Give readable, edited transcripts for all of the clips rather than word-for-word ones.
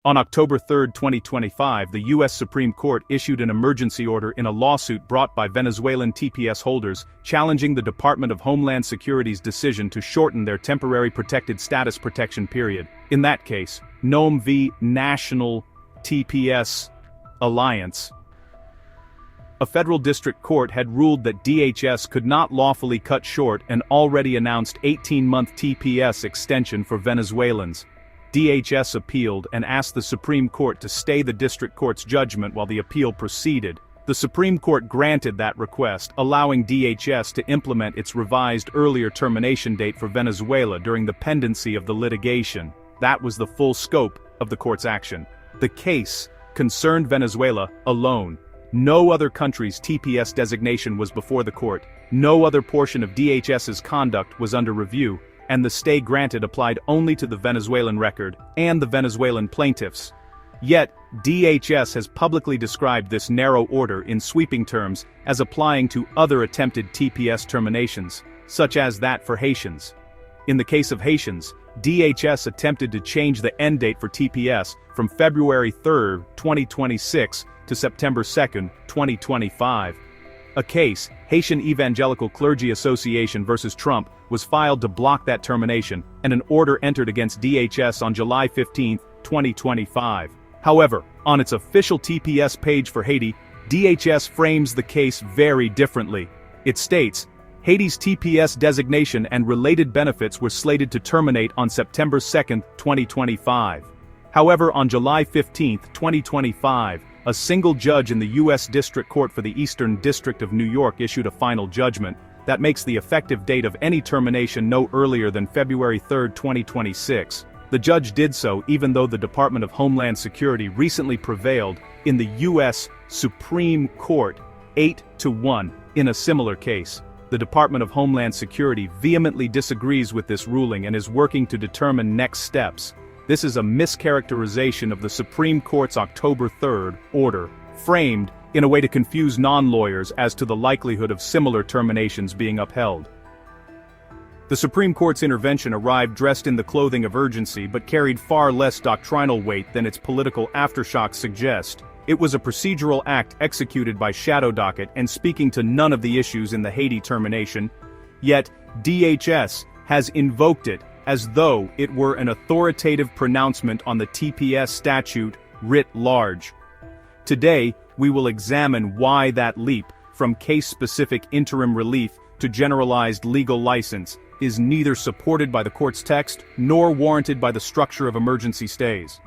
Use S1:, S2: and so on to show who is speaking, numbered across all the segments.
S1: On October 3, 2025, the U.S. Supreme Court issued an emergency order in a lawsuit brought by Venezuelan TPS holders, challenging the Department of Homeland Security's decision to shorten their temporary protected status protection period. In that case, NOM v. National TPS Alliance. A federal district court had ruled that DHS could not lawfully cut short an already announced 18-month TPS extension for Venezuelans. DHS appealed and asked the Supreme Court to stay the district court's judgment while the appeal proceeded. The Supreme Court granted that request, allowing DHS to implement its revised earlier termination date for Venezuela during the pendency of the litigation. That was the full scope of the court's action. The case concerned Venezuela alone. No other country's TPS designation was before the court, no other portion of DHS's conduct was under review, and the stay granted applied only to the Venezuelan record and the Venezuelan plaintiffs. Yet, DHS has publicly described this narrow order in sweeping terms as applying to other attempted TPS terminations, such as that for Haitians. In the case of Haitians, DHS attempted to change the end date for TPS from February 3, 2026 to September 2, 2025. A case, Haitian Evangelical Clergy Association versus Trump, was filed to block that termination, and an order entered against DHS on July 15, 2025. However, on its official TPS page for Haiti, DHS frames the case very differently. It states, Haiti's TPS designation and related benefits were slated to terminate on September 2, 2025. However, on July 15, 2025, a single judge in the U.S. District Court for the Eastern District of New York issued a final judgment that makes the effective date of any termination no earlier than February 3, 2026. The judge did so even though the Department of Homeland Security recently prevailed in the U.S. Supreme Court 8-1 in a similar case. The Department of Homeland Security vehemently disagrees with this ruling and is working to determine next steps. This is a mischaracterization of the Supreme Court's October 3 order, framed in a way to confuse non-lawyers as to the likelihood of similar terminations being upheld. The Supreme Court's intervention arrived dressed in the clothing of urgency but carried far less doctrinal weight than its political aftershocks suggest. It was a procedural act executed by shadow docket and speaking to none of the issues in the Haiti termination, yet DHS has invoked it as though it were an authoritative pronouncement on the TPS statute writ large. Today, we will examine why that leap from case-specific interim relief to generalized legal license is neither supported by the court's text nor warranted by the structure of emergency stays.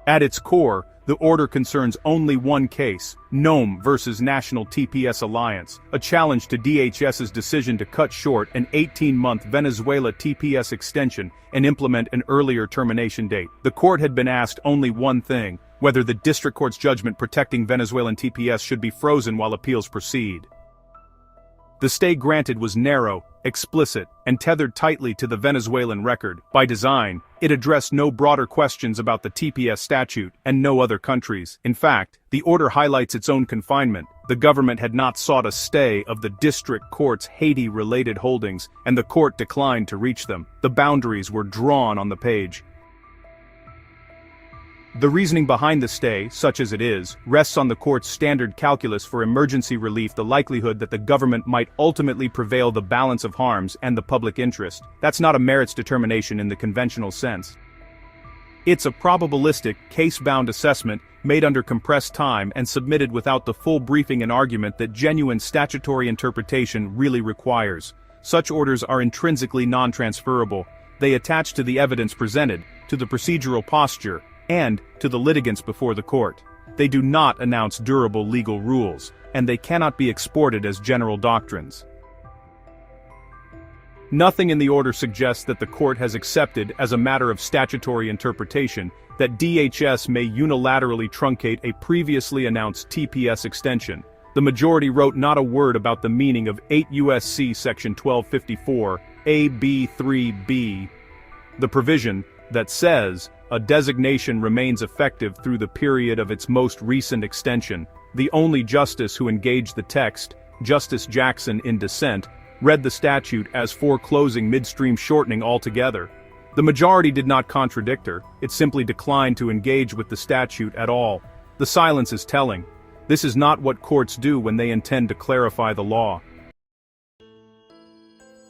S1: At its core, the order concerns only one case, NOM versus National TPS Alliance, a challenge to DHS's decision to cut short an 18-month Venezuela TPS extension and implement an earlier termination date. The court had been asked only one thing, whether the district court's judgment protecting Venezuelan TPS should be frozen while appeals proceed. The stay granted was narrow, explicit, and tethered tightly to the Venezuelan record. By design, it addressed no broader questions about the TPS statute and no other countries. In fact, the order highlights its own confinement. The government had not sought a stay of the district court's Haiti-related holdings, and the court declined to reach them. The boundaries were drawn on the page. The reasoning behind the stay, such as it is, rests on the court's standard calculus for emergency relief, the likelihood that the government might ultimately prevail the balance of harms and the public interest. That's not a merits determination in the conventional sense. It's a probabilistic, case-bound assessment made under compressed time and submitted without the full briefing and argument that genuine statutory interpretation really requires. Such orders are intrinsically non-transferable. They attach to the evidence presented, to the procedural posture, and to the litigants before the court. They do not announce durable legal rules, and they cannot be exported as general doctrines. Nothing in the order suggests that the court has accepted, as a matter of statutory interpretation, that DHS may unilaterally truncate a previously announced TPS extension. The majority wrote not a word about the meaning of 8 U.S.C. Section 1254, AB3B, the provision that says, a designation remains effective through the period of its most recent extension. The only justice who engaged the text, Justice Jackson in dissent, read the statute as foreclosing midstream shortening altogether. The majority did not contradict her, it simply declined to engage with the statute at all. The silence is telling. This is not what courts do when they intend to clarify the law.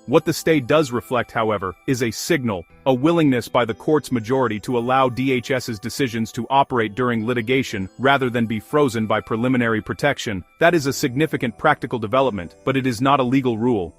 S1: What the stay does reflect, however, is a signal, a willingness by the court's majority to allow DHS's decisions to operate during litigation rather than be frozen by preliminary protection. That is a significant practical development, but it is not a legal rule.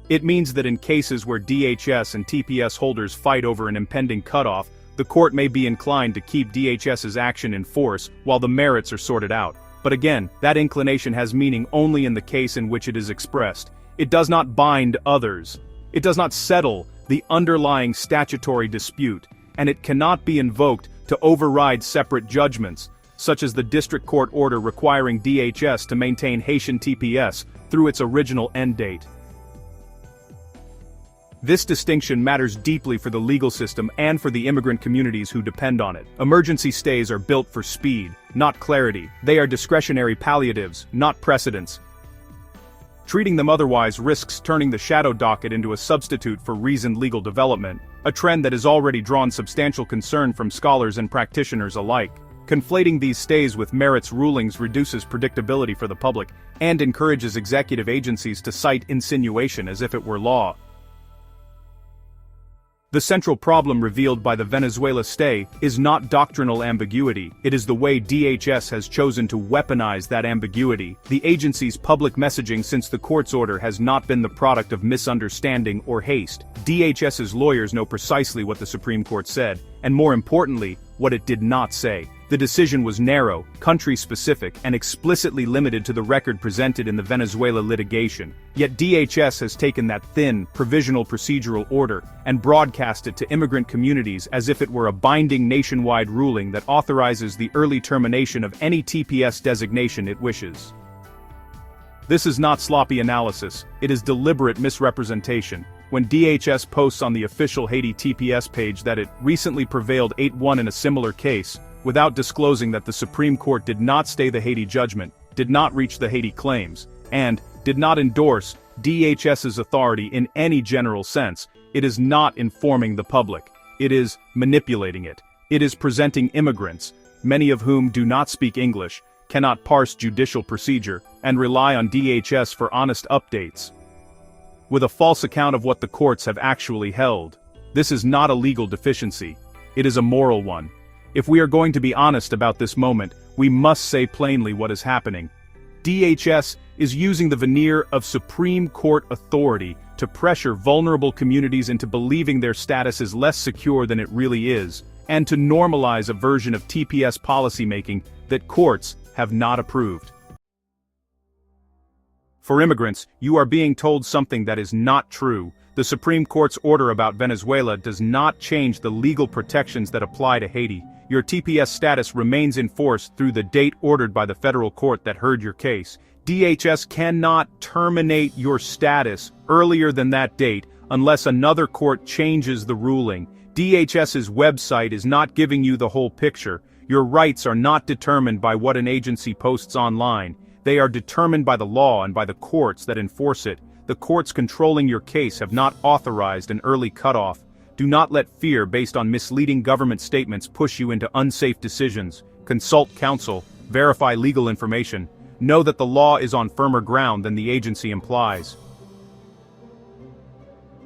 S1: It means that in cases where DHS and TPS holders fight over an impending cutoff, the court may be inclined to keep DHS's action in force while the merits are sorted out. But again, that inclination has meaning only in the case in which it is expressed. It does not bind others. It does not settle the underlying statutory dispute, and it cannot be invoked to override separate judgments, such as the district court order requiring DHS to maintain Haitian TPS through its original end date. This distinction matters deeply for the legal system and for the immigrant communities who depend on it. Emergency stays are built for speed, not clarity. They are discretionary palliatives, not precedents. Treating them otherwise risks turning the shadow docket into a substitute for reasoned legal development, a trend that has already drawn substantial concern from scholars and practitioners alike. Conflating these stays with merits rulings reduces predictability for the public and encourages executive agencies to cite insinuation as if it were law. The central problem revealed by the Venezuela stay is not doctrinal ambiguity, it is the way DHS has chosen to weaponize that ambiguity. The agency's public messaging since the court's order has not been the product of misunderstanding or haste. DHS's lawyers know precisely what the Supreme Court said, and more importantly, what it did not say. The decision was narrow, country-specific, and explicitly limited to the record presented in the Venezuela litigation. Yet DHS has taken that thin, provisional procedural order and broadcast it to immigrant communities as if it were a binding nationwide ruling that authorizes the early termination of any TPS designation it wishes. This is not sloppy analysis, it is deliberate misrepresentation. When DHS posts on the official Haiti TPS page that it recently prevailed 8-1 in a similar case, without disclosing that the Supreme Court did not stay the Haiti judgment, did not reach the Haiti claims, and did not endorse DHS's authority in any general sense, it is not informing the public. It is manipulating it. It is presenting immigrants, many of whom do not speak English, cannot parse judicial procedure, and rely on DHS for honest updates, with a false account of what the courts have actually held. This is not a legal deficiency. It is a moral one. If we are going to be honest about this moment, we must say plainly what is happening. DHS is using the veneer of Supreme Court authority to pressure vulnerable communities into believing their status is less secure than it really is, and to normalize a version of TPS policymaking that courts have not approved. For immigrants, you are being told something that is not true. The Supreme Court's order about Venezuela does not change the legal protections that apply to Haiti. Your TPS status remains in force through the date ordered by the federal court that heard your case. DHS cannot terminate your status earlier than that date unless another court changes the ruling. DHS's website is not giving you the whole picture. Your rights are not determined by what an agency posts online. They are determined by the law and by the courts that enforce it. The courts controlling your case have not authorized an early cutoff. Do not let fear based on misleading government statements push you into unsafe decisions. Consult counsel, verify legal information. Know that the law is on firmer ground than the agency implies.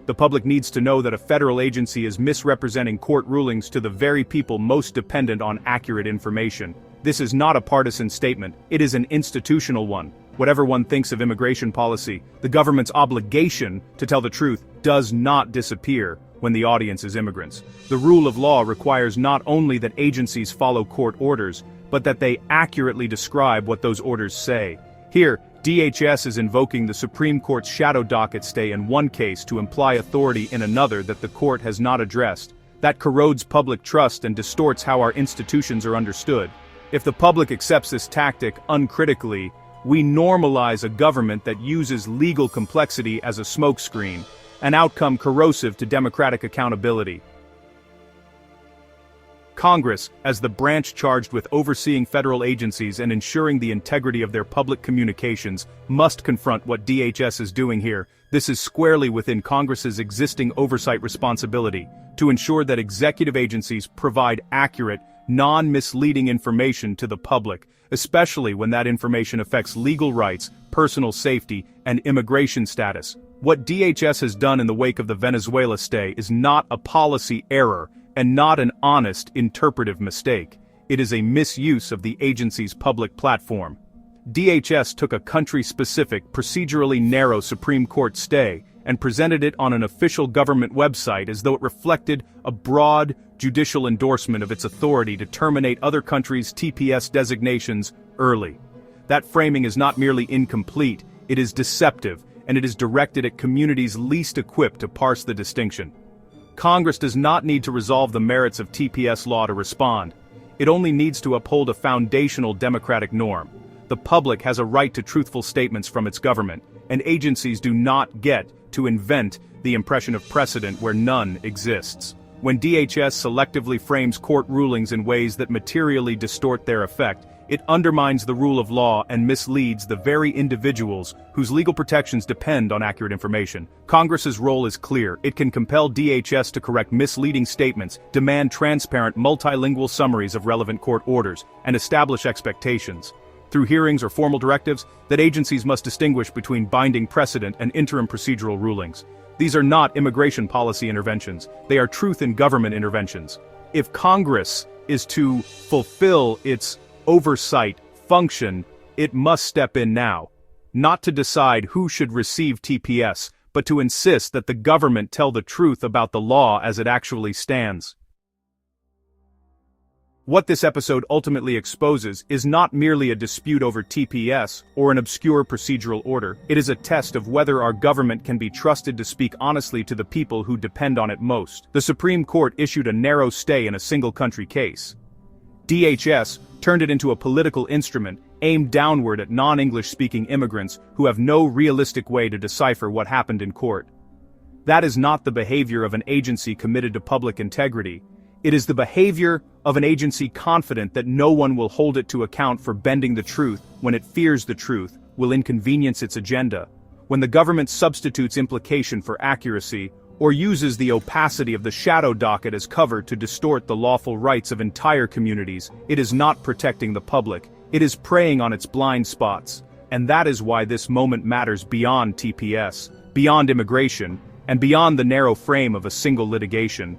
S1: The public needs to know that a federal agency is misrepresenting court rulings to the very people most dependent on accurate information. This is not a partisan statement, it is an institutional one. Whatever one thinks of immigration policy, the government's obligation to tell the truth does not disappear when the audience is immigrants. The rule of law requires not only that agencies follow court orders, but that they accurately describe what those orders say. Here, DHS is invoking the Supreme Court's shadow docket stay in one case to imply authority in another that the court has not addressed. That corrodes public trust and distorts how our institutions are understood. If the public accepts this tactic uncritically, we normalize a government that uses legal complexity as a smokescreen, an outcome corrosive to democratic accountability. Congress, as the branch charged with overseeing federal agencies and ensuring the integrity of their public communications, must confront what DHS is doing here. This is squarely within Congress's existing oversight responsibility to ensure that executive agencies provide accurate, non-misleading information to the public, especially when that information affects legal rights, personal safety, and immigration status. What DHS has done in the wake of the Venezuela stay is not a policy error and not an honest interpretive mistake. It is a misuse of the agency's public platform. DHS took a country-specific, procedurally narrow Supreme Court stay and presented it on an official government website as though it reflected a broad, judicial endorsement of its authority to terminate other countries' TPS designations early. That framing is not merely incomplete, it is deceptive, and it is directed at communities least equipped to parse the distinction. Congress does not need to resolve the merits of TPS law to respond. It only needs to uphold a foundational democratic norm. The public has a right to truthful statements from its government, and agencies do not get to invent the impression of precedent where none exists. When DHS selectively frames court rulings in ways that materially distort their effect, it undermines the rule of law and misleads the very individuals whose legal protections depend on accurate information. Congress's role is clear. It can compel DHS to correct misleading statements, demand transparent multilingual summaries of relevant court orders, and establish expectations, through hearings or formal directives, that agencies must distinguish between binding precedent and interim procedural rulings. These are not immigration policy interventions. They are truth in government interventions. If Congress is to fulfill its oversight function, it must step in now, not to decide who should receive TPS, but to insist that the government tell the truth about the law as it actually stands. What this episode ultimately exposes is not merely a dispute over TPS or an obscure procedural order. It is a test of whether our government can be trusted to speak honestly to the people who depend on it most. The Supreme Court issued a narrow stay in a single-country case. DHS turned it into a political instrument aimed downward at non-English-speaking immigrants who have no realistic way to decipher what happened in court. That is not the behavior of an agency committed to public integrity. It is the behavior of an agency confident that no one will hold it to account for bending the truth when it fears the truth will inconvenience its agenda. When the government substitutes implication for accuracy, or uses the opacity of the shadow docket as cover to distort the lawful rights of entire communities, it is not protecting the public, it is preying on its blind spots. And that is why this moment matters beyond TPS, beyond immigration, and beyond the narrow frame of a single litigation.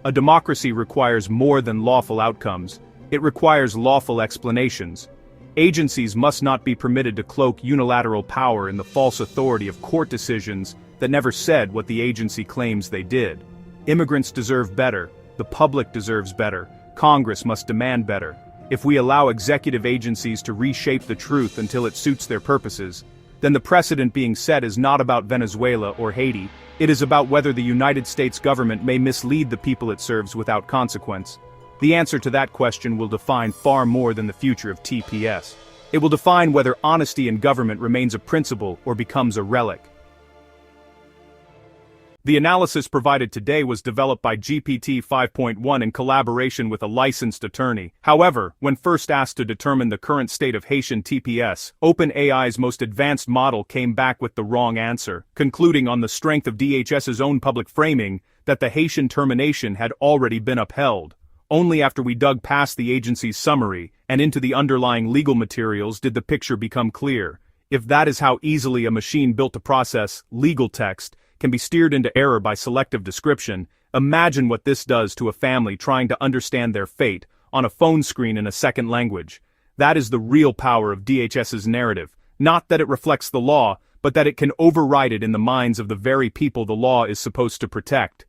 S1: A democracy requires more than lawful outcomes, it requires lawful explanations. Agencies must not be permitted to cloak unilateral power in the false authority of court decisions that never said what the agency claims they did. Immigrants deserve better, the public deserves better, Congress must demand better. If we allow executive agencies to reshape the truth until it suits their purposes, then the precedent being set is not about Venezuela or Haiti, it is about whether the United States government may mislead the people it serves without consequence. The answer to that question will define far more than the future of TPS. It will define whether honesty in government remains a principle or becomes a relic. The analysis provided today was developed by GPT 5.1 in collaboration with a licensed attorney. However, when first asked to determine the current state of Haitian TPS, OpenAI's most advanced model came back with the wrong answer, concluding on the strength of DHS's own public framing that the Haitian termination had already been upheld. Only after we dug past the agency's summary and into the underlying legal materials did the picture become clear. If that is how easily a machine built to process legal text can be steered into error by selective description, imagine what this does to a family trying to understand their fate on a phone screen in a second language. That is the real power of DHS's narrative, not that it reflects the law, but that it can override it in the minds of the very people the law is supposed to protect.